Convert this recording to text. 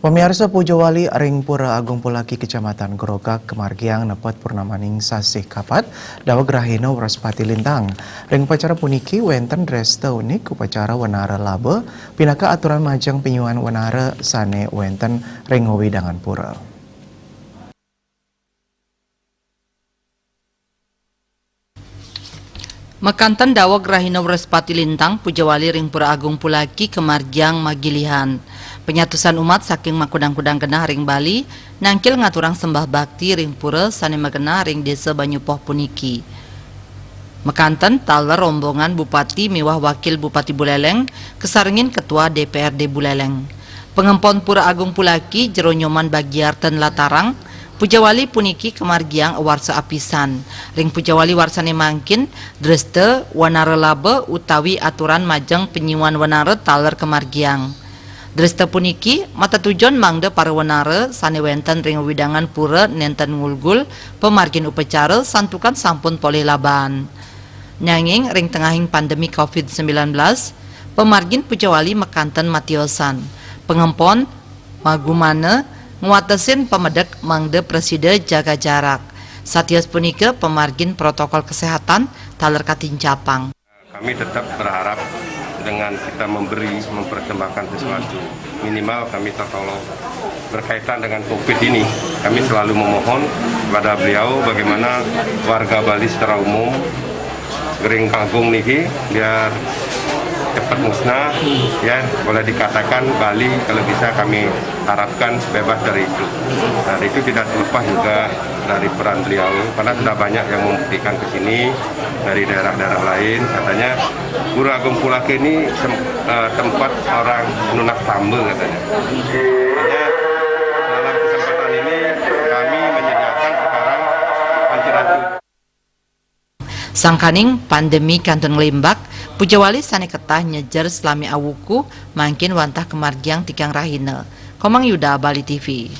Pemirsa Pujawali Ring Pura Agung Pulaki Kecamatan Gerogak Kemargiang nepot purnamaning sasih kapat dawa grahina Wraspati Lintang. Ring upacara puniki wenten dresta unik upacara wanara laba pinaka aturan majang penyuan wanara sane wenten ring widangan pura. Mekantan dawa grahina Wraspati Lintang Pujawali Ring Pura Agung Pulaki Kemargiang Magilihan. Penyatusan umat saking makudang-kudang genah ring Bali nangkil ngaturang sembah bakti ring pura sane magena ring desa Banyupoh puniki. Mekanten taler rombongan Bupati miwah Wakil Bupati Buleleng kesarengin Ketua DPRD Buleleng. Pengempon Pura Agung Pulaki jero nyoman bagiarten latarang Pujawali puniki Kemargiang warsa apisan. Ring Pujawali warsane mangkin dreste wanara laba utawi aturan majeng penyiwan wanara taler Kemargiang. Dresta puniki mata tujuan mangde para wanara sane wenten ring widangan pura nenten ngulgul pemargin upacara santukan sampun polih laban. Nyanging ring tengahing pandemi COVID-19 pemargin Pujawali mekanten matiosan. Pengempon magumana nguatesin pemedek mangde preside jaga jarak. Satios punika pemargin protokol kesehatan taler Katincapang. Kami tetap berharap dengan kita mempersembahkan sesuatu, minimal kami tertolong. Berkaitan dengan COVID ini, kami selalu memohon kepada beliau bagaimana warga Bali secara umum Ring Agung niki biar cepat musnah, ya boleh dikatakan Bali kalau bisa kami harapkan bebas dari itu. Dan itu tidak terlepas juga dari peran beliau, karena sudah banyak yang membuktikan ke sini dari daerah-daerah lain. Katanya Pura Agung Pulaki ini tempat orang nunak tambe katanya. Makanya dalam kesempatan ini kami menyediakan sekarang panciratu. Sangkaning pandemi kantun Lembak, Pujawali sane ketah nyejer selami awuku mangkin wantah Kemargiang tikang rahina. Komang Yuda, Bali TV.